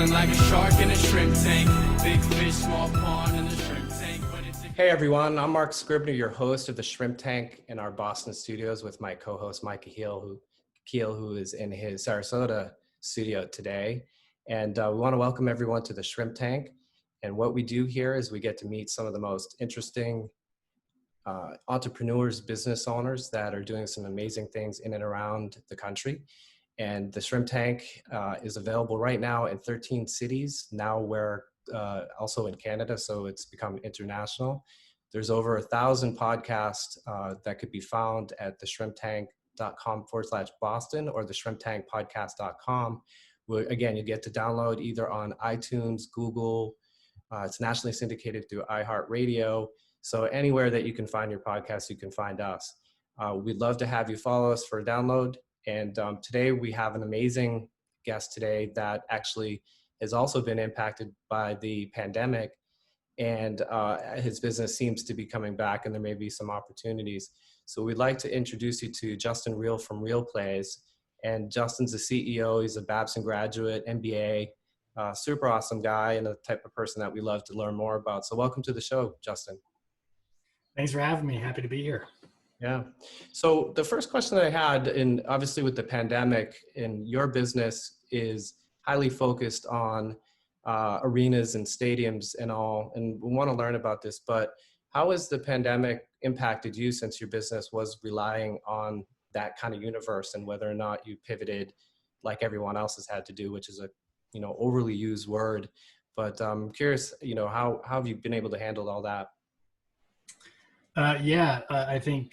Feeling like a shark in a shrimp tank. Big fish, small pond in the shrimp tank. Hey everyone, I'm Mark Scribner, your host of the Shrimp Tank in our Boston studios with my co-host Mike Keel, who is in his Sarasota studio today. And we want to welcome everyone to the Shrimp Tank. And what we do here is we get to meet some of the most interesting entrepreneurs, business owners that are doing some amazing things in and around the country. And the Shrimp Tank is available right now in 13 cities. Now we're also in Canada, so it's become international. There's over 1,000 podcasts that could be found at theshrimptank.com/Boston or theshrimptankpodcast.com. Where, again, you get to download either on iTunes, Google. It's nationally syndicated through iHeartRadio. So anywhere that you can find your podcast, you can find us. We'd love to have you follow us for a download. And today we have an amazing guest today that actually has also been impacted by the pandemic, and his business seems to be coming back, and there may be some opportunities. So we'd like to introduce you to Justin Reel from Realplay. And Justin's the CEO. He's a Babson graduate, MBA, super awesome guy, and the type of person that we love to learn more about. So welcome to the show, Justin. Thanks for having me. Happy to be here. Yeah. So the first question that I had, and obviously with the pandemic, and your business is highly focused on arenas and stadiums and all, and we want to learn about this, but how has the pandemic impacted you since your business was relying on that kind of universe, and whether or not you pivoted like everyone else has had to do, which is a, overly used word, but I'm curious, how have you been able to handle all that? I think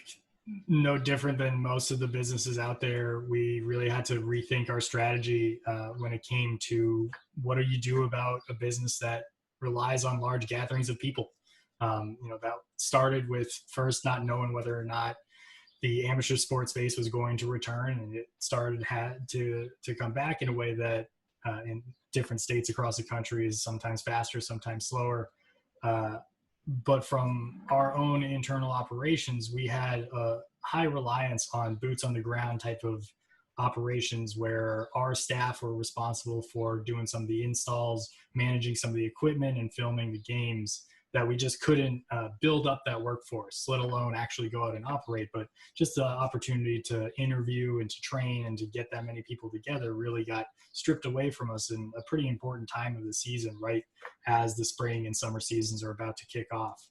no different than most of the businesses out there, we really had to rethink our strategy when it came to what do you do about a business that relies on large gatherings of people. That started with first not knowing whether or not the amateur sports space was going to return, and it had to come back in a way that in different states across the country is sometimes faster, sometimes slower. But from our own internal operations, we had a high reliance on boots on the ground type of operations where our staff were responsible for doing some of the installs, managing some of the equipment, and filming the games, that we just couldn't build up that workforce, let alone actually go out and operate. But just the opportunity to interview and to train and to get that many people together really got stripped away from us in a pretty important time of the season, right as the spring and summer seasons are about to kick off.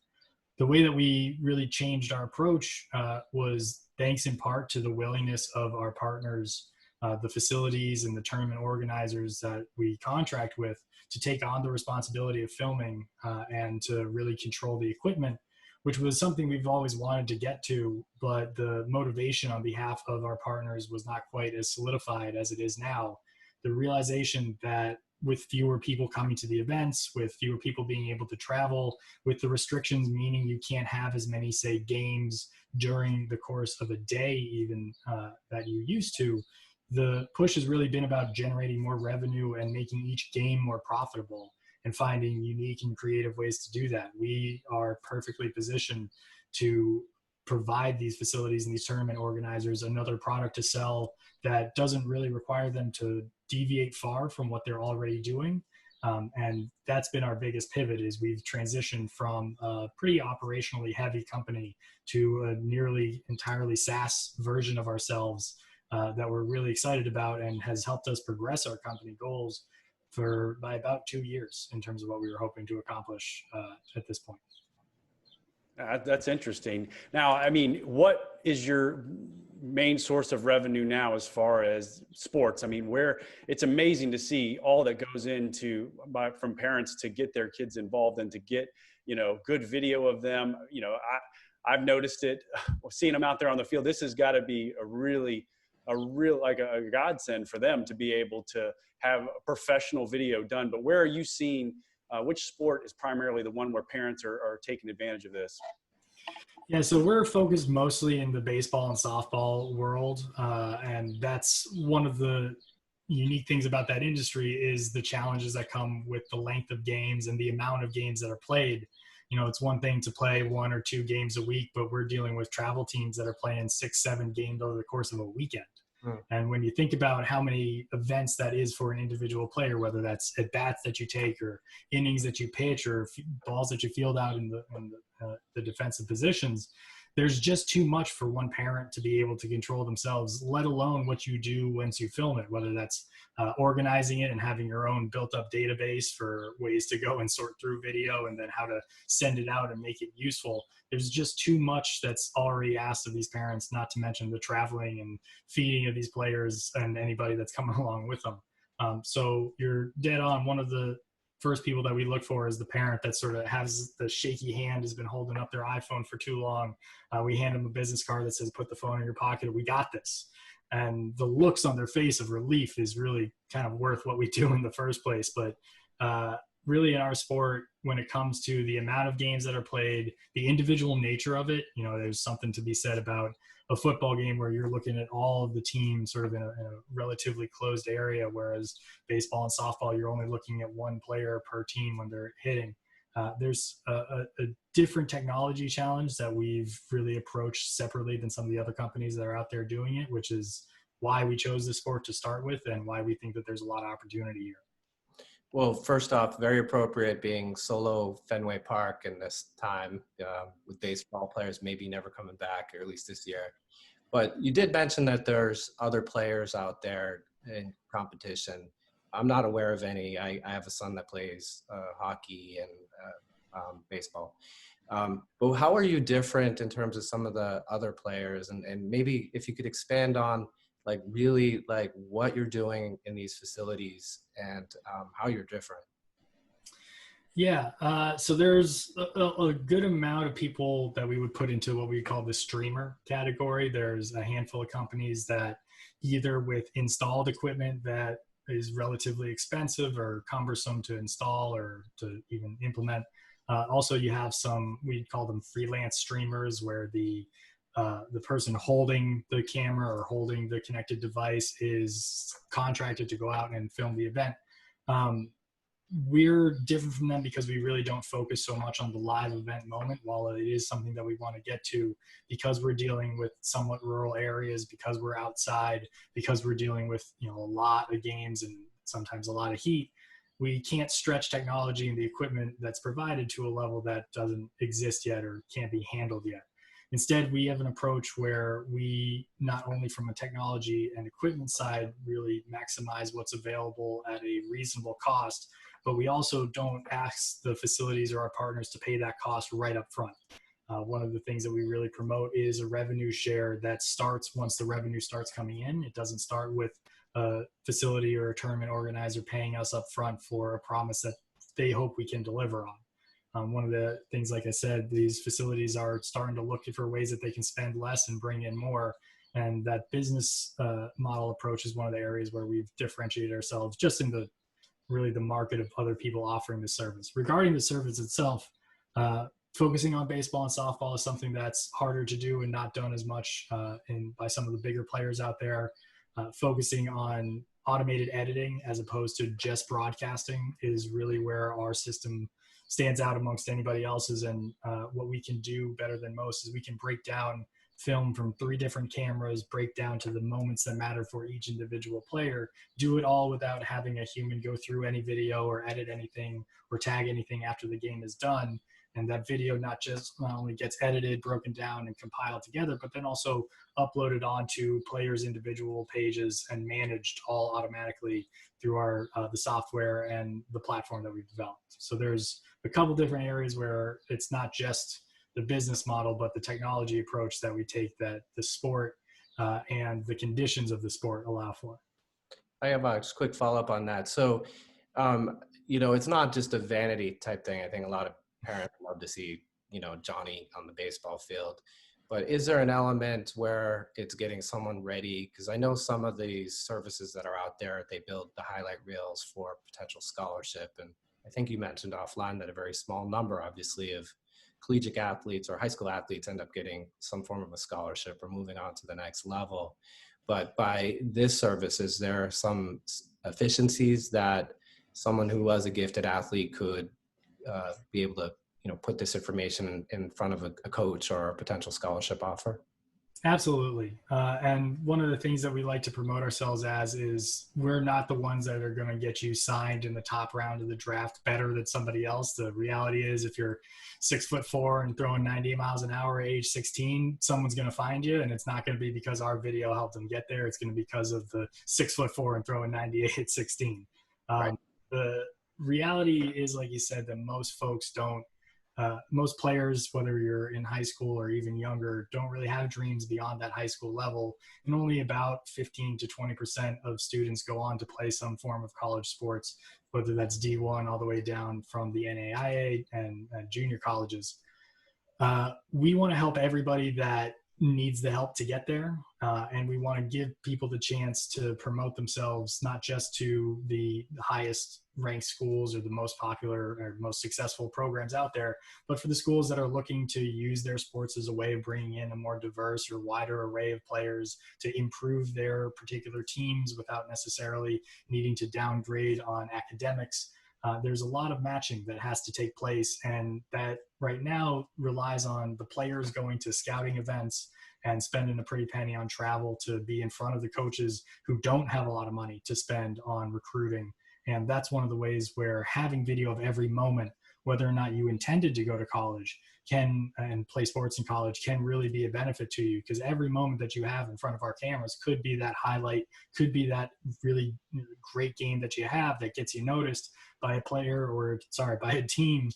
The way that we really changed our approach was thanks in part to the willingness of our partners, the facilities and the tournament organizers that we contract with, to take on the responsibility of filming and to really control the equipment, which was something we've always wanted to get to, but the motivation on behalf of our partners was not quite as solidified as it is now. The realization that with fewer people coming to the events, with fewer people being able to travel, with the restrictions meaning you can't have as many, say, games during the course of a day even that you used to, the push has really been about generating more revenue and making each game more profitable and finding unique and creative ways to do that. We are perfectly positioned to provide these facilities and these tournament organizers another product to sell that doesn't really require them to deviate far from what they're already doing. And that's been our biggest pivot, is we've transitioned from a pretty operationally heavy company to a nearly entirely SaaS version of ourselves that we're really excited about, and has helped us progress our company goals by about 2 years in terms of what we were hoping to accomplish at this point. That's interesting. Now, I mean, what is your main source of revenue now as far as sports? I mean, it's amazing to see all that goes into from parents to get their kids involved and to get, good video of them. I've noticed it, seeing them out there on the field. This has got to be a real godsend for them to be able to have a professional video done. But where are you seeing, which sport is primarily the one where parents are taking advantage of this? Yeah, so we're focused mostly in the baseball and softball world. And that's one of the unique things about that industry, is the challenges that come with the length of games and the amount of games that are played. It's one thing to play 1 or 2 games a week, but we're dealing with travel teams that are playing 6, 7 games over the course of a weekend. Hmm. And when you think about how many events that is for an individual player, whether that's at bats that you take or innings that you pitch or balls that you field out in the defensive positions, there's just too much for one parent to be able to control themselves, let alone what you do once you film it, whether that's organizing it and having your own built up database for ways to go and sort through video and then how to send it out and make it useful. There's just too much that's already asked of these parents, not to mention the traveling and feeding of these players and anybody that's coming along with them. So you're dead on. One of the first people that we look for is the parent that sort of has the shaky hand, has been holding up their iPhone for too long. We hand them a business card that says, put the phone in your pocket, we got this. And the looks on their face of relief is really kind of worth what we do in the first place. But really in our sport, when it comes to the amount of games that are played, the individual nature of it, there's something to be said about a football game where you're looking at all of the teams sort of in a relatively closed area, whereas baseball and softball, you're only looking at one player per team when they're hitting. There's a different technology challenge that we've really approached separately than some of the other companies that are out there doing it, which is why we chose this sport to start with and why we think that there's a lot of opportunity here. Well, first off, very appropriate being solo Fenway Park in this time with baseball players maybe never coming back, or at least this year. But you did mention that there's other players out there in competition. I'm not aware of any. I have a son that plays hockey and baseball. But how are you different in terms of some of the other players? And maybe if you could expand on really what you're doing in these facilities and how you're different. Yeah, so there's a good amount of people that we would put into what we call the streamer category. There's a handful of companies that either with installed equipment that is relatively expensive or cumbersome to install or to even implement. Also, you have some, we call them freelance streamers, where the person holding the camera or holding the connected device is contracted to go out and film the event. We're different from them because we really don't focus so much on the live event moment, while it is something that we want to get to, because we're dealing with somewhat rural areas, because we're outside, because we're dealing with a lot of games and sometimes a lot of heat. We can't stretch technology and the equipment that's provided to a level that doesn't exist yet or can't be handled yet. Instead, we have an approach where we, not only from a technology and equipment side, really maximize what's available at a reasonable cost, but we also don't ask the facilities or our partners to pay that cost right up front. One of the things that we really promote is a revenue share that starts once the revenue starts coming in. It doesn't start with a facility or a tournament organizer paying us up front for a promise that they hope we can deliver on. One of the things, like I said, these facilities are starting to look for ways that they can spend less and bring in more. And that business model approach is one of the areas where we've differentiated ourselves just in the market of other people offering the service. Regarding the service itself, focusing on baseball and softball is something that's harder to do and not done as much by some of the bigger players out there. Focusing on automated editing as opposed to just broadcasting is really where our system stands out amongst anybody else's. And what we can do better than most is we can break down film from 3 different cameras, break down to the moments that matter for each individual player, do it all without having a human go through any video or edit anything or tag anything after the game is done. And that video not only gets edited, broken down, and compiled together, but then also uploaded onto players' individual pages and managed all automatically through the software and the platform that we've developed. So there's a couple different areas where it's not just the business model, but the technology approach that we take that the sport and the conditions of the sport allow for. I have a just quick follow-up on that. So, it's not just a vanity type thing. I think a lot of parents love to see, Johnny on the baseball field. But is there an element where it's getting someone ready? Because I know some of these services that are out there, they build the highlight reels for potential scholarship. And I think you mentioned offline that a very small number, obviously, of collegiate athletes or high school athletes end up getting some form of a scholarship or moving on to the next level. But by this service, is there some efficiencies that someone who was a gifted athlete could be able to, put this information in front of a coach or a potential scholarship offer? Absolutely. And one of the things that we like to promote ourselves as is we're not the ones that are going to get you signed in the top round of the draft better than somebody else. The reality is if you're 6'4" and throwing 90 miles an hour at age 16, someone's going to find you. And it's not going to be because our video helped them get there. It's going to be because of the 6'4" and throwing 98 at 16. Right. The reality is, like you said, that most players, whether you're in high school or even younger, don't really have dreams beyond that high school level. And only about 15 to 20% of students go on to play some form of college sports, whether that's D1 all the way down from the NAIA and junior colleges. We want to help everybody that needs the help to get there. And we want to give people the chance to promote themselves, not just to the highest ranked schools or the most popular or most successful programs out there, but for the schools that are looking to use their sports as a way of bringing in a more diverse or wider array of players to improve their particular teams without necessarily needing to downgrade on academics. There's a lot of matching that has to take place, and that right now relies on the players going to scouting events and spending a pretty penny on travel to be in front of the coaches who don't have a lot of money to spend on recruiting. And that's one of the ways where having video of every moment, whether or not you intended to go to college and play sports in college, can really be a benefit to you, because every moment that you have in front of our cameras could be that highlight, could be that really great game that you have that gets you noticed by a player by a team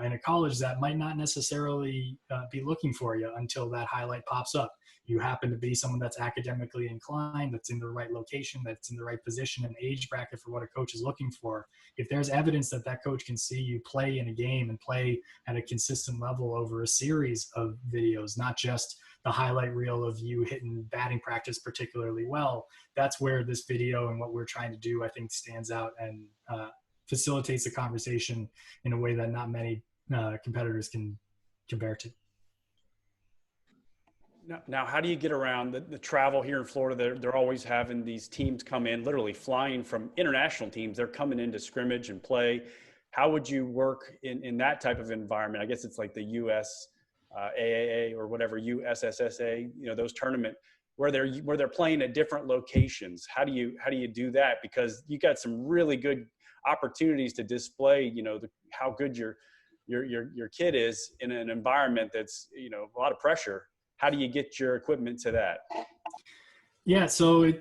in a college that might not necessarily be looking for you until that highlight pops up. You happen to be someone that's academically inclined, that's in the right location, that's in the right position and age bracket for what a coach is looking for. If there's evidence that that coach can see you play in a game and play at a consistent level over a series of videos, not just the highlight reel of you hitting batting practice particularly well, that's where this video and what we're trying to do, I think, stands out and facilitates the conversation in a way that not many competitors can compare to. Now, how do you get around the travel here in Florida? They're always having these teams come in, literally flying from international teams. They're coming in to scrimmage and play. How would you work in that type of environment? I guess it's like the US AAA or whatever, USSSA, those tournament where they're playing at different locations. How do you do that? Because you got some really good opportunities to display, how good your kid is in an environment that's, a lot of pressure. How do you get your equipment to that? Yeah, so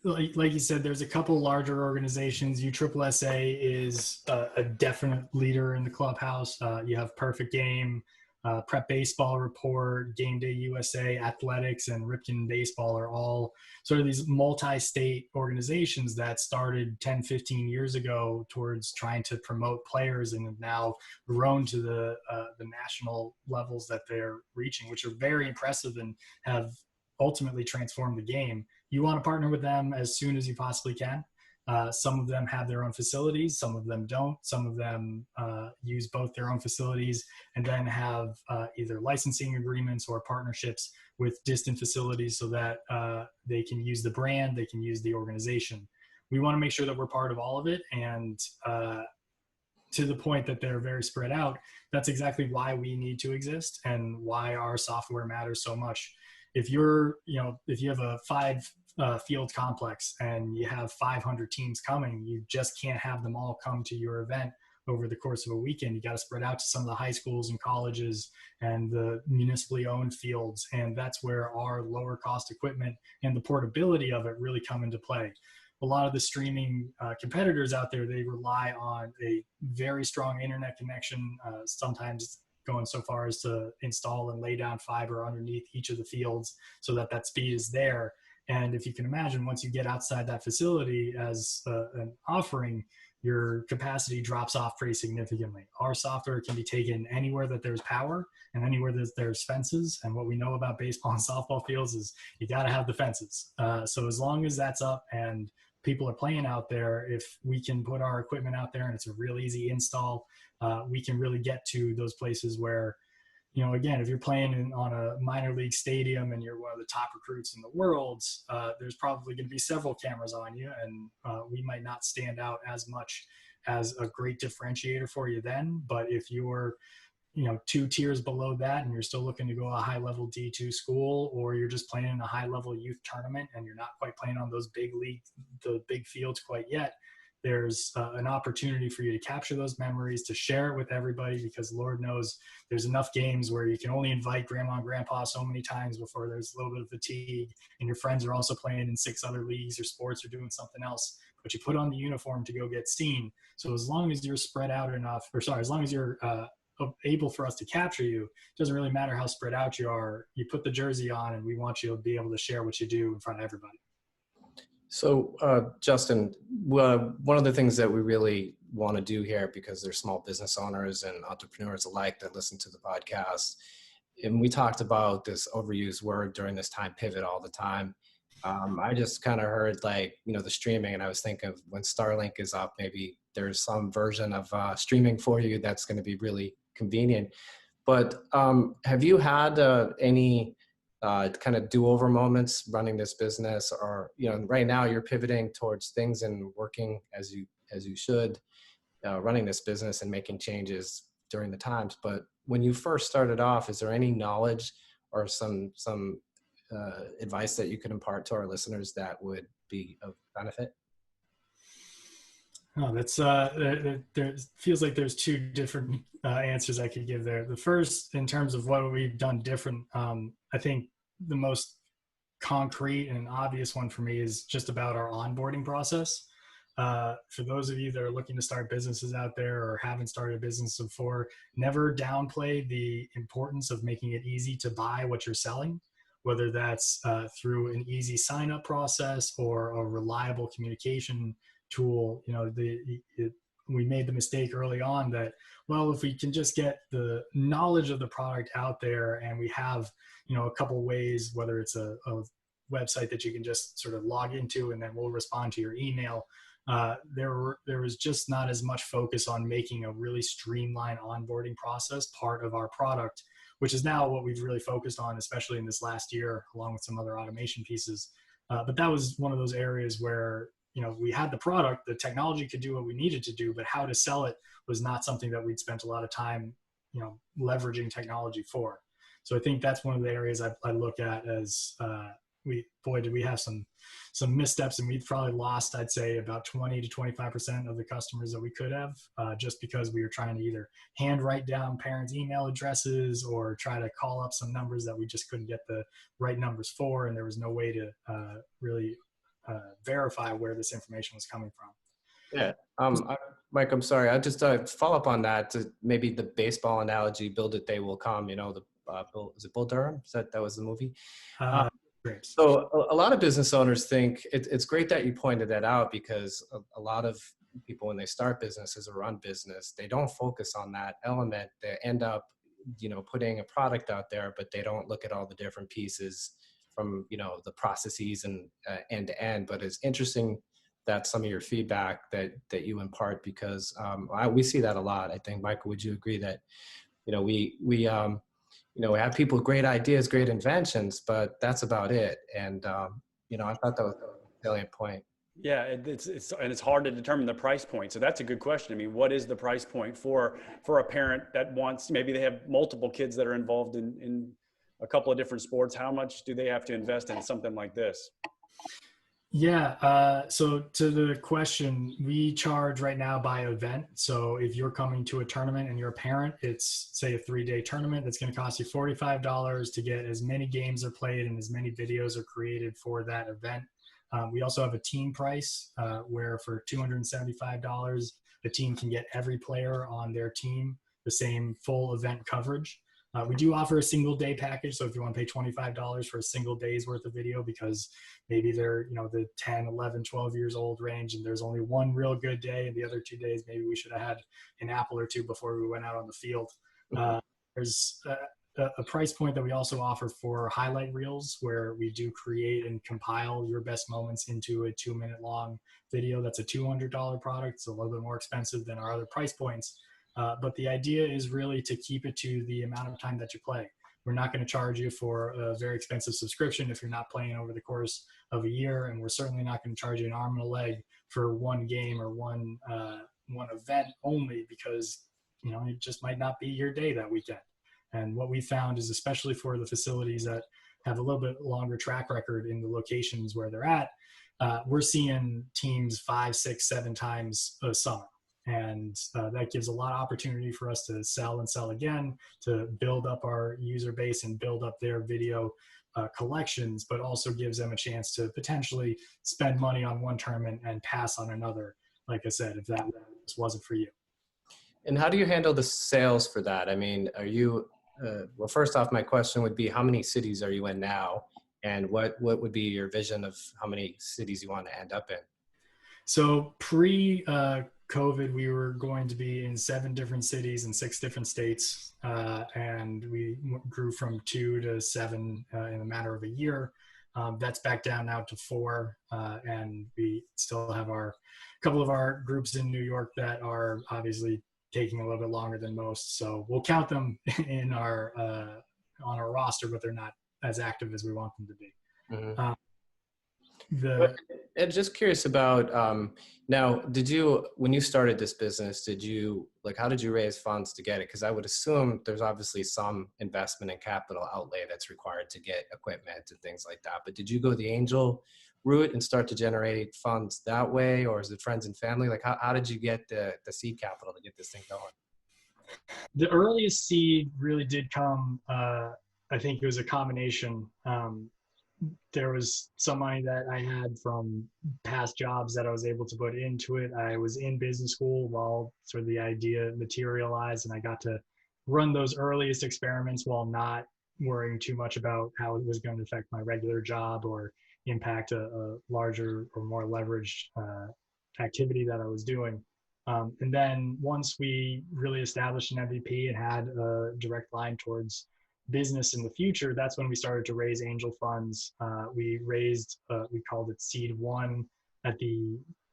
like you said, there's a couple larger organizations. USSSA is a definite leader in the clubhouse. You have Perfect Game, Prep Baseball Report, Game Day USA, Athletics, and Ripken Baseball are all sort of these multi-state organizations that started 10, 15 years ago towards trying to promote players and have now grown to the national levels that they're reaching, which are very impressive and have ultimately transformed the game. You want to partner with them as soon as you possibly can. Some of them have their own facilities, some of them don't. Some of them use both their own facilities and then have either licensing agreements or partnerships with distant facilities so that they can use the brand, they can use the organization. We want to make sure that we're part of all of it, and to the point that they're very spread out. That's exactly why we need to exist and why our software matters so much. If you have a field complex and you have 500 teams coming, you just can't have them all come to your event over the course of a weekend. You got to spread out to some of the high schools and colleges and the municipally owned fields. And that's where our lower cost equipment and the portability of it really come into play. A lot of the streaming competitors out there, they rely on a very strong internet connection, sometimes going so far as to install and lay down fiber underneath each of the fields so that that speed is there. And if you can imagine, once you get outside that facility as an offering, your capacity drops off pretty significantly. Our software can be taken anywhere that there's power and anywhere that there's fences. And what we know about baseball and softball fields is you got to have the fences. So as long as that's up and people are playing out there, if we can put our equipment out there and it's a real easy install, we can really get to those places where, again, if you're playing on a minor league stadium and you're one of the top recruits in the world, there's probably going to be several cameras on you, and we might not stand out as much as a great differentiator for you then. But if you're two tiers below that and you're still looking to go a high level D2 school, or you're just playing in a high level youth tournament and you're not quite playing on those big leagues, the big fields quite yet, there's an opportunity for you to capture those memories, to share it with everybody, because Lord knows there's enough games where you can only invite grandma and grandpa so many times before there's a little bit of fatigue, and your friends are also playing in 6 other leagues or sports or doing something else, but you put on the uniform to go get seen. So as long as you're spread out enough, as long as you're able for us to capture you, it doesn't really matter how spread out you are. You put the jersey on and we want you to be able to share what you do in front of everybody. So, Justin, one of the things that we really want to do here, because there's small business owners and entrepreneurs alike that listen to the podcast, and we talked about this overused word during this time, pivot, all the time. I just kind of heard the streaming, and I was thinking of when Starlink is up, maybe there's some version of streaming for you that's going to be really convenient. But have you had any kind of do-over moments running this business, or right now you're pivoting towards things and working as you should, running this business and making changes during the times. But when you first started off, is there any knowledge or some advice that you could impart to our listeners that would be of benefit? Oh, that's there feels like there's 2 different answers I could give there. The first, in terms of what we've done different, I think the most concrete and obvious one for me is just about our onboarding process. For those of you that are looking to start businesses out there or haven't started a business before, never downplay the importance of making it easy to buy what you're selling, whether that's through an easy sign-up process or a reliable communication tool. We made the mistake early on that, well, if we can just get the knowledge of the product out there and we have, a couple ways, whether it's a website that you can just sort of log into and then we'll respond to your email. There was just not as much focus on making a really streamlined onboarding process part of our product, which is now what we've really focused on, especially in this last year, along with some other automation pieces. But that was one of those areas where, we had the product, the technology could do what we needed to do, but how to sell it was not something that we'd spent a lot of time, leveraging technology for. So I think that's one of the areas I look at as did we have some missteps, and we've probably lost, I'd say, about 20 to 25% of the customers that we could have, just because we were trying to either hand write down parents' email addresses or try to call up some numbers that we just couldn't get the right numbers for, and there was no way to really verify where this information was coming from. Yeah. Mike, I'm sorry. I just follow up on that to maybe the baseball analogy, build it, they will come, is it Bull Durham? That was the movie? Great. So a lot of business owners think it's great that you pointed that out, because a lot of people, when they start businesses or run business, they don't focus on that element. They end up, putting a product out there, but they don't look at all the different pieces from, the processes and end to end. But it's interesting that some of your feedback that you impart, because we see that a lot. I think, Michael, would you agree that, we have people with great ideas, great inventions, but that's about it. And, I thought that was a salient point. Yeah, it's hard to determine the price point. So that's a good question. I mean, what is the price point for a parent that wants, maybe they have multiple kids that are involved in a couple of different sports? How much do they have to invest in something like this? Yeah. So to the question, we charge right now by event. So if you're coming to a tournament and you're a parent, it's, say, a 3-day tournament that's going to cost you $45 to get as many games are played and as many videos are created for that event. We also have a team price where for $275, the team can get every player on their team the same full event coverage. We do offer a single day package. So if you want to pay $25 for a single day's worth of video, because maybe they're, the 10, 11, 12 years old range, and there's only one real good day, and the other 2 days, maybe we should have had an apple or two before we went out on the field. There's a price point that we also offer for highlight reels, where we do create and compile your best moments into a 2-minute long video. That's a $200 product. It's a little bit more expensive than our other price points. But the idea is really to keep it to the amount of time that you play. We're not going to charge you for a very expensive subscription if you're not playing over the course of a year. And we're certainly not going to charge you an arm and a leg for one game or one event only, because it just might not be your day that weekend. And what we found is, especially for the facilities that have a little bit longer track record in the locations where they're at, we're seeing teams 5, 6, 7 times a summer. And that gives a lot of opportunity for us to sell and sell again, to build up our user base and build up their video collections, but also gives them a chance to potentially spend money on one tournament and pass on another, like I said, if that just wasn't for you. And how do you handle the sales for that? I mean, are you, well, first off, my question would be, how many cities are you in now? And what would be your vision of how many cities you want to end up in? So pre-COVID, we were going to be in 7 different cities in 6 different states. And we grew from 2 to 7 in a matter of a year. That's back down now to 4. And we still have a couple of our groups in New York that are obviously taking a little bit longer than most. So we'll count them in on our roster, but they're not as active as we want them to be. Mm-hmm. I'm just curious about, now, when you started this business, how did you raise funds to get it? Because I would assume there's obviously some investment and capital outlay that's required to get equipment and things like that. But did you go the angel route and start to generate funds that way? Or is it friends and family? Like, how did you get the seed capital to get this thing going? The earliest seed really did come, I think it was a combination. There was some money that I had from past jobs that I was able to put into it. I was in business school while sort of the idea materialized, and I got to run those earliest experiments while not worrying too much about how it was going to affect my regular job or impact a larger or more leveraged activity that I was doing. And then once we really established an MVP and had a direct line towards business in the future, that's when we started to raise angel funds. We raised, we called it Seed 1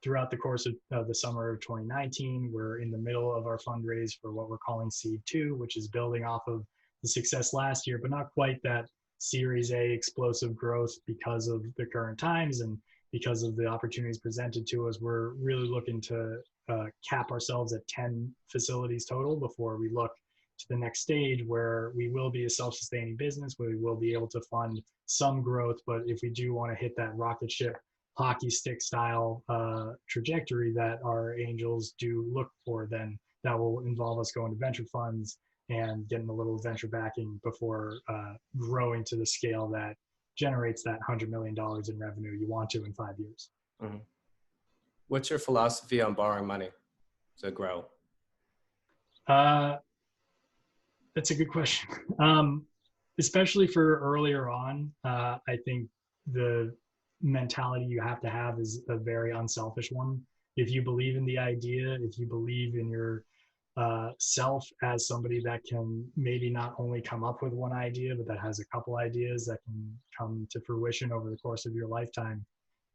throughout the course of the summer of 2019. We're in the middle of our fundraise for what we're calling Seed 2, which is building off of the success last year, but not quite that Series A explosive growth because of the current times and because of the opportunities presented to us. We're really looking to cap ourselves at 10 facilities total before we look to the next stage, where we will be a self-sustaining business, where we will be able to fund some growth. But if we do want to hit that rocket ship hockey stick style trajectory that our angels do look for, then that will involve us going to venture funds and getting a little venture backing before growing to the scale that generates that $100 million in revenue you want to in 5 years. Mm-hmm. What's your philosophy on borrowing money to grow? That's a good question. Especially for earlier on, I think the mentality you have to have is a very unselfish one. If you believe in the idea, if you believe in your self as somebody that can maybe not only come up with one idea, but that has a couple ideas that can come to fruition over the course of your lifetime.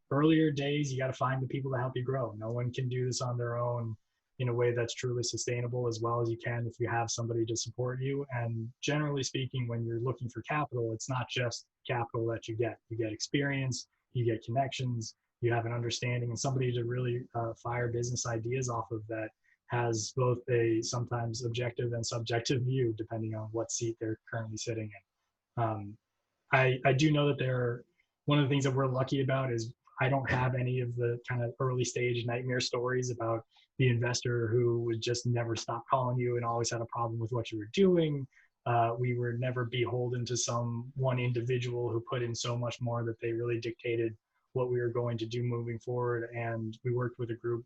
Earlier days, you got to find the people to help you grow. No one can do this on their own in a way that's truly sustainable as well as you can if you have somebody to support you. And generally speaking, when you're looking for capital, it's not just capital that you get. You get experience, you get connections, you have an understanding, and somebody to really fire business ideas off of that has both a sometimes objective and subjective view, depending on what seat they're currently sitting in. I do know that one of the things that we're lucky about is I don't have any of the kind of early stage nightmare stories about the investor who would just never stop calling you and always had a problem with what you were doing. We were never beholden to some one individual who put in so much more that they really dictated what we were going to do moving forward. And we worked with a group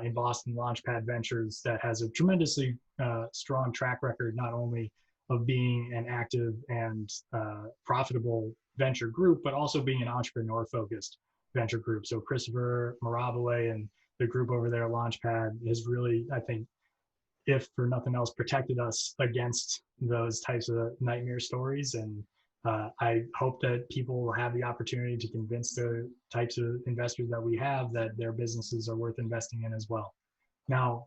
in Boston, Launchpad Ventures, that has a tremendously strong track record, not only of being an active and profitable venture group, but also being an entrepreneur-focused venture group. So Christopher Mirabile and the group over there at Launchpad has really, I think, if for nothing else, protected us against those types of nightmare stories. And I hope that people will have the opportunity to convince the types of investors that we have that their businesses are worth investing in as well. Now,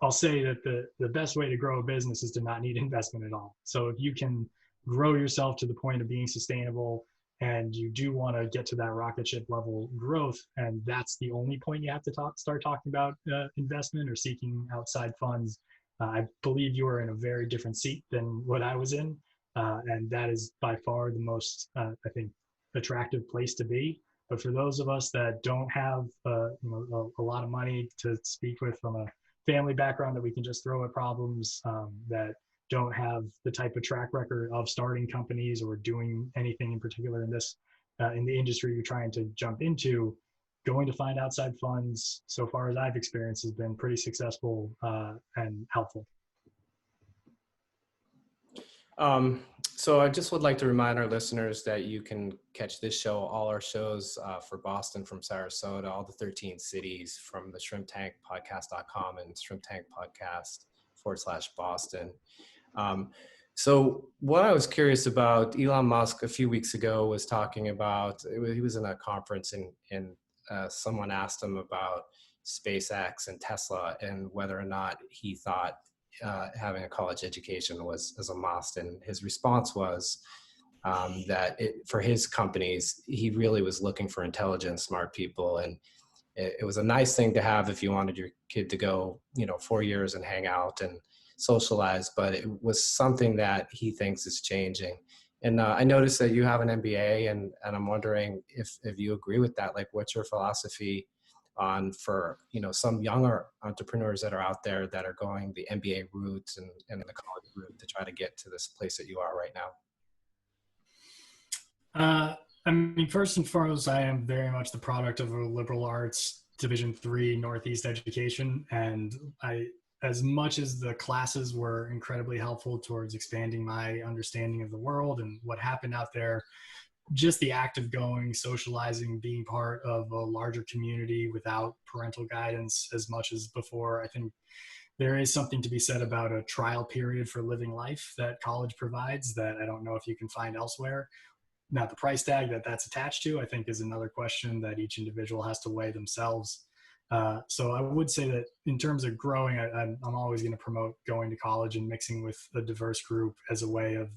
I'll say that the best way to grow a business is to not need investment at all. So if you can grow yourself to the point of being sustainable, and you do want to get to that rocket ship level growth, and that's the only point you have to start talking about investment or seeking outside funds, I believe you are in a very different seat than what I was in. And that is by far the most, I think, attractive place to be. But for those of us that don't have a lot of money to speak with from a family background that we can just throw at problems, that don't have the type of track record of starting companies or doing anything in particular in this in the industry you're trying to jump into, going to find outside funds, so far as I've experienced, has been pretty successful and helpful. So I just would like to remind our listeners that you can catch this show, all our shows for Boston from Sarasota, all the 13 cities from the shrimptankpodcast.com and shrimptankpodcast/Boston. So what I was curious about, Elon Musk a few weeks ago was talking about, he was in a conference and someone asked him about SpaceX and Tesla and whether or not he thought having a college education was as a must. And his response was that for his companies, he really was looking for intelligent, smart people. And it was a nice thing to have if you wanted your kid to go, 4 years and hang out and socialize, but it was something that he thinks is changing. And I noticed that you have an MBA, and I'm wondering if you agree with that. Like, what's your philosophy on for some younger entrepreneurs that are out there that are going the MBA route and the college route to try to get to this place that you are right now? I mean, first and foremost, I am very much the product of a liberal arts Division III Northeast education, and as much as the classes were incredibly helpful towards expanding my understanding of the world and what happened out there, just the act of going, socializing, being part of a larger community without parental guidance as much as before, I think there is something to be said about a trial period for living life that college provides that I don't know if you can find elsewhere. Now, the price tag that's attached to, I think, is another question that each individual has to weigh themselves. So I would say that in terms of growing, I'm always going to promote going to college and mixing with a diverse group as a way of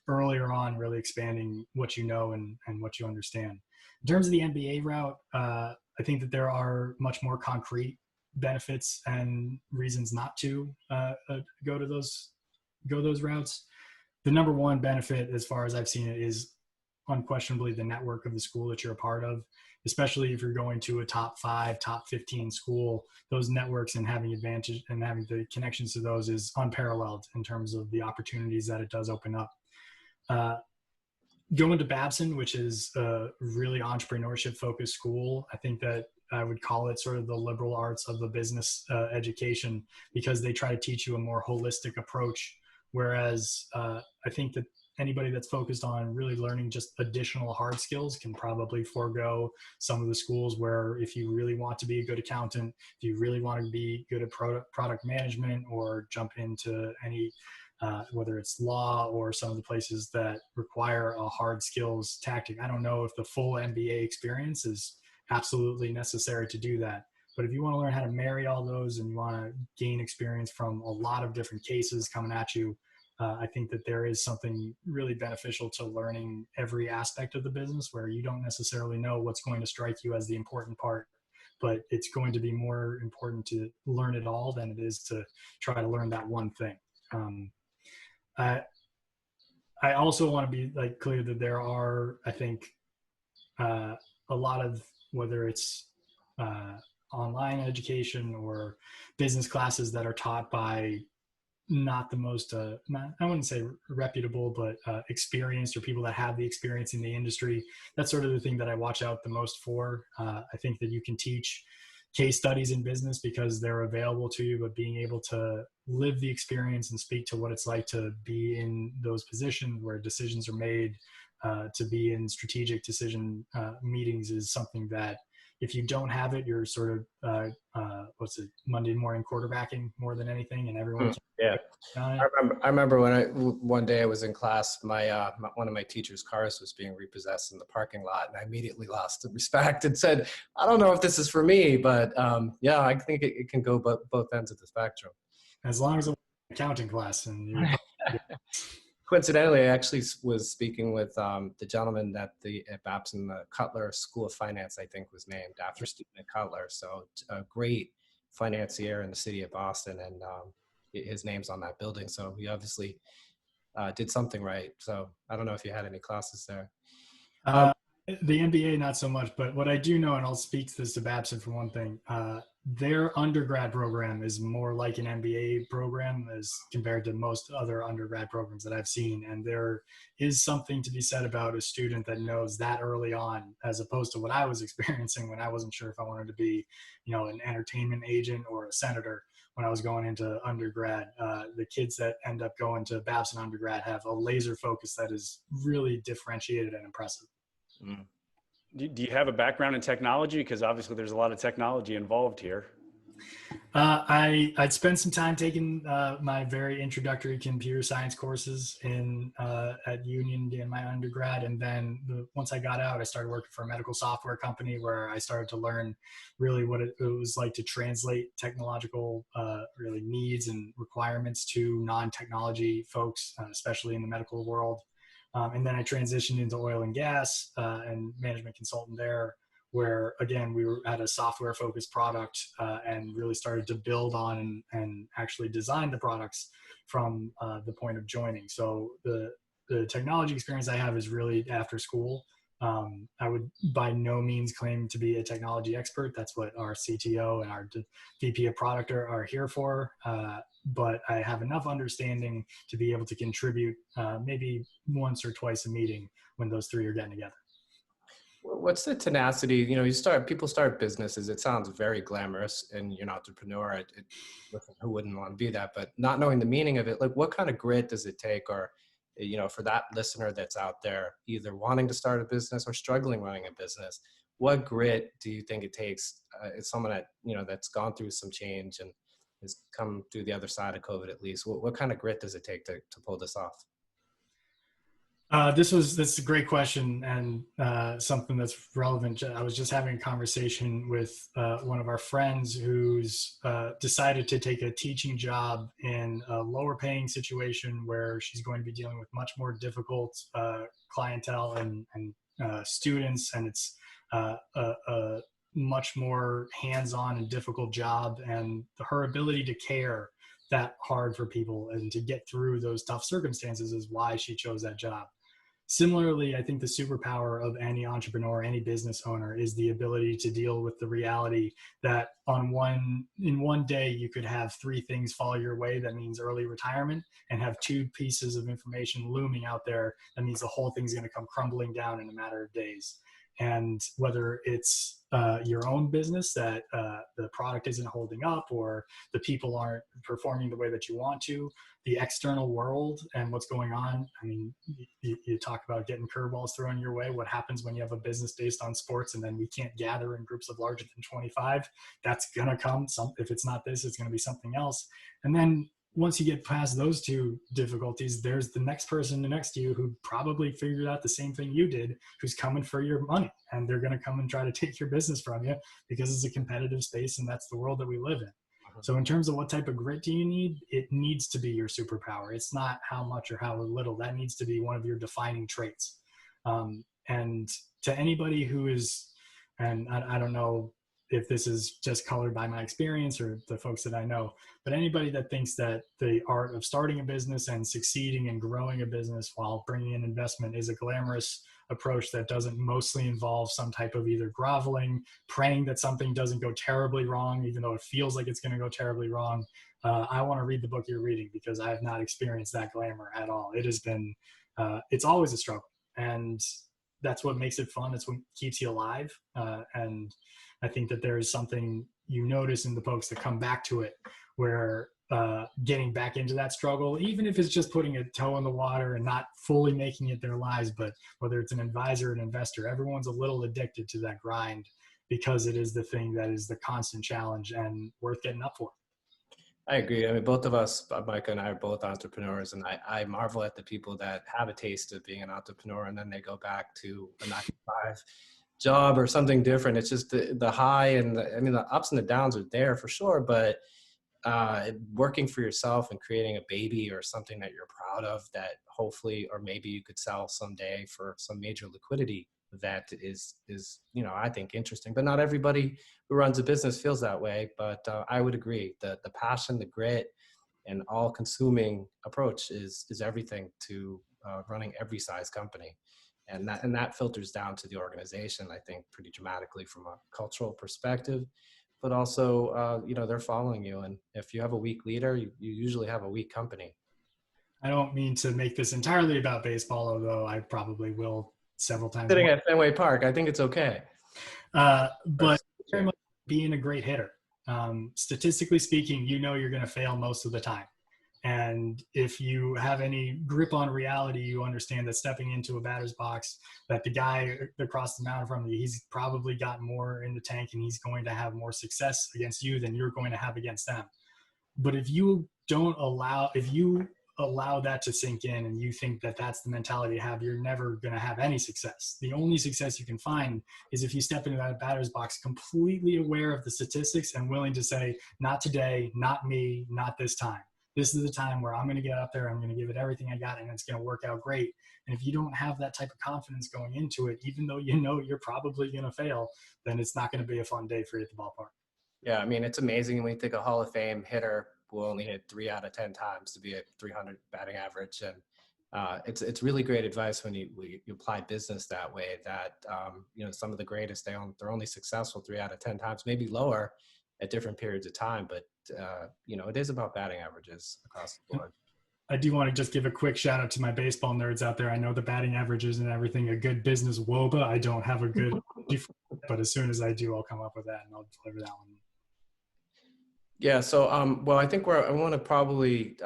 earlier on really expanding what you know and what you understand. In terms of the MBA route, I think that there are much more concrete benefits and reasons not to go those routes. The number one benefit, as far as I've seen it, is unquestionably the network of the school that you're a part of, especially if you're going to a top 5, top 15 school. Those networks and having advantage and having the connections to those is unparalleled in terms of the opportunities that it does open up. Going to Babson, which is a really entrepreneurship focused school, I think that I would call it sort of the liberal arts of the business education, because they try to teach you a more holistic approach. Whereas I think that anybody that's focused on really learning just additional hard skills can probably forego some of the schools where, if you really want to be a good accountant, if you really want to be good at product management, or jump into any, whether it's law or some of the places that require a hard skills tactic. I don't know if the full MBA experience is absolutely necessary to do that. But if you want to learn how to marry all those and you want to gain experience from a lot of different cases coming at you, I think that there is something really beneficial to learning every aspect of the business, where you don't necessarily know what's going to strike you as the important part, but it's going to be more important to learn it all than it is to try to learn that one thing. I also want to be clear that there are, I think, a lot of, whether it's online education or business classes that are taught by not the most, I wouldn't say reputable, but experienced, or people that have the experience in the industry. That's sort of the thing that I watch out the most for. I think that you can teach case studies in business because they're available to you, but being able to live the experience and speak to what it's like to be in those positions where decisions are made, to be in strategic decision meetings, is something that if you don't have it, you're sort of Monday morning quarterbacking more than anything, and everyone Yeah. I remember when one day I was in class, one of my teacher's cars was being repossessed in the parking lot, and I immediately lost the respect and said, I don't know if this is for me, but yeah, I think it can go both ends of the spectrum. As long as it's an accounting class. And you're Coincidentally, I actually was speaking with the gentleman at Babson, the Cutler School of Finance, I think was named after Stephen Cutler. So a great financier in the city of Boston. And his name's on that building. So he obviously did something right. So I don't know if you had any classes there. The MBA, not so much, but what I do know, and I'll speak to this to Babson for one thing, their undergrad program is more like an MBA program as compared to most other undergrad programs that I've seen. And there is something to be said about a student that knows that early on, as opposed to what I was experiencing when I wasn't sure if I wanted to be, an entertainment agent or a senator when I was going into undergrad. The kids that end up going to Babson undergrad have a laser focus that is really differentiated and impressive. Mm. Do you have a background in technology? Because obviously there's a lot of technology involved here. I'd spent some time taking my very introductory computer science courses at Union in my undergrad, and then once I got out, I started working for a medical software company where I started to learn really what it was like to translate technological really needs and requirements to non-technology folks, especially in the medical world. And then I transitioned into oil and gas and management consultant there, where again we had a software focused product and really started to build on and actually design the products from the point of joining. So the technology experience I have is really after school. I would by no means claim to be a technology expert. That's what our CTO and our VP of product are here for. But I have enough understanding to be able to contribute maybe once or twice a meeting when those three are getting together. What's the tenacity? People start businesses. It sounds very glamorous, and you're an entrepreneur. Listen, who wouldn't want to be that? But not knowing the meaning of it, like what kind of grit does it take? Or, for that listener that's out there, either wanting to start a business or struggling running a business, what grit do you think it takes? As someone that, that's gone through some change and has come through the other side of COVID, at least, what kind of grit does it take to pull this off? This is a great question and something that's relevant. I was just having a conversation with one of our friends who's decided to take a teaching job in a lower paying situation where she's going to be dealing with much more difficult clientele and students, and it's a much more hands-on and difficult job, and her ability to care that hard for people and to get through those tough circumstances is why she chose that job. Similarly, I think the superpower of any entrepreneur, any business owner, is the ability to deal with the reality that in one day you could have three things fall your way. That means early retirement, and have two pieces of information looming out there. That means the whole thing's going to come crumbling down in a matter of days. And whether it's your own business that the product isn't holding up, or the people aren't performing the way that you want to, the external world and what's going on. I mean, you talk about getting curveballs thrown your way. What happens when you have a business based on sports and then we can't gather in groups of larger than 25? That's going to come. If it's not this, it's going to be something else. And then once you get past those two difficulties, there's the next person next to you who probably figured out the same thing you did, who's coming for your money, and they're going to come and try to take your business from you because it's a competitive space and that's the world that we live in. So in terms of what type of grit do you need, it needs to be your superpower. It's not how much or how little. That needs to be one of your defining traits. And to anybody who is, and I don't know if this is just colored by my experience or the folks that I know, but anybody that thinks that the art of starting a business and succeeding and growing a business while bringing in investment is a glamorous approach that doesn't mostly involve some type of either groveling, praying that something doesn't go terribly wrong, even though it feels like it's going to go terribly wrong. I want to read the book you're reading, because I have not experienced that glamour at all. It has been, it's always a struggle, and that's what makes it fun. It's what keeps you alive. And I think that there is something you notice in the folks that come back to it, where getting back into that struggle, even if it's just putting a toe in the water and not fully making it their lives, but whether it's an advisor or an investor, everyone's a little addicted to that grind because it is the thing that is the constant challenge and worth getting up for. I agree. I mean, both of us, Micah and I, are both entrepreneurs, and I marvel at the people that have a taste of being an entrepreneur and then they go back to a 9-to-5 job or something different. It's just the high and the ups and the downs are there for sure, but working for yourself and creating a baby or something that you're proud of, that hopefully, or maybe you could sell someday for some major liquidity, that is I think interesting. But not everybody who runs a business feels that way. But I would agree that the passion, the grit, and all consuming approach is everything to running every size company. And that filters down to the organization, I think, pretty dramatically from a cultural perspective, but also, they're following you. And if you have a weak leader, you usually have a weak company. I don't mean to make this entirely about baseball, although I probably will several times. Sitting at Fenway Park, I think it's okay. But very much being a great hitter. Statistically speaking, you're going to fail most of the time. And if you have any grip on reality, you understand that stepping into a batter's box, that the guy across the mountain from you, he's probably got more in the tank and he's going to have more success against you than you're going to have against them. But if you allow that to sink in and you think that that's the mentality to have, you're never going to have any success. The only success you can find is if you step into that batter's box completely aware of the statistics and willing to say, not today, not me, not this time. This is the time where I'm going to get up there, I'm going to give it everything I got, and it's going to work out great. And if you don't have that type of confidence going into it, even though you're probably going to fail, then it's not going to be a fun day for you at the ballpark. Yeah, I mean, it's amazing when you think a Hall of Fame hitter will only hit 3 out of 10 times to be at 300 batting average. And it's really great advice when you apply business that way, that, some of the greatest, they're only successful 3 out of 10 times, maybe lower at different periods of time. But, it is about batting averages across the board. I do want to just give a quick shout out to my baseball nerds out there. I know the batting averages and everything, a good business WOBA. I don't have a good, but as soon as I do, I'll come up with that and I'll deliver that one. Yeah. So, I think I want to probably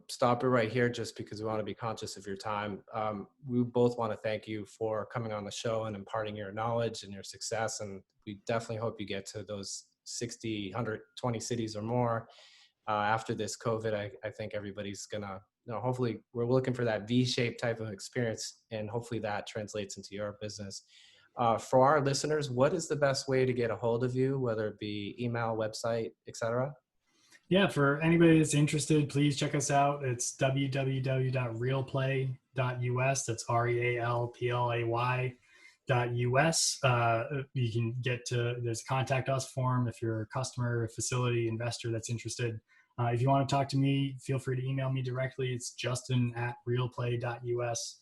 stop it right here just because we want to be conscious of your time. We both want to thank you for coming on the show and imparting your knowledge and your success. And we definitely hope you get to those 60, 120 cities or more after this COVID. I think everybody's going to, hopefully we're looking for that V-shaped type of experience, and hopefully that translates into your business. For our listeners, what is the best way to get a hold of you, whether it be email, website, etc.? Yeah, for anybody that's interested, please check us out. It's www.realplay.us. That's REALPLAY.us. You can there's a contact us form if you're a customer, a facility, investor that's interested. If you want to talk to me, feel free to email me directly. It's justin@realplay.us.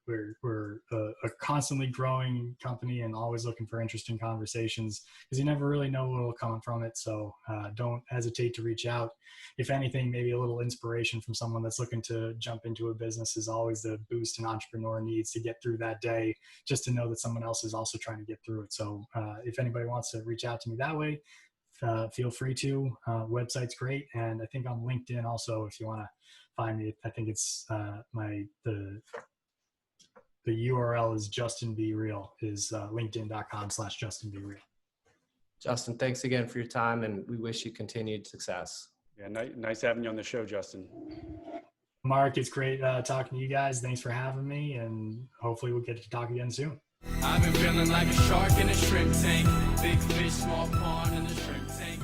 We're a constantly growing company and always looking for interesting conversations because you never really know what will come from it. So don't hesitate to reach out. If anything, maybe a little inspiration from someone that's looking to jump into a business is always the boost an entrepreneur needs to get through that day, just to know that someone else is also trying to get through it. So if anybody wants to reach out to me that way, feel free to. Website's great. And I think on LinkedIn also, if you want to find me, I think it's the URL is Justin Be Real, is linkedin.com/Justin Be Real. Justin, thanks again for your time, and we wish you continued success. Yeah, nice having you on the show, Justin. Mark, it's great talking to you guys. Thanks for having me, and hopefully we'll get to talk again soon. I've been feeling like a shark in a shrimp tank. Big fish, small pond in a shrimp tank.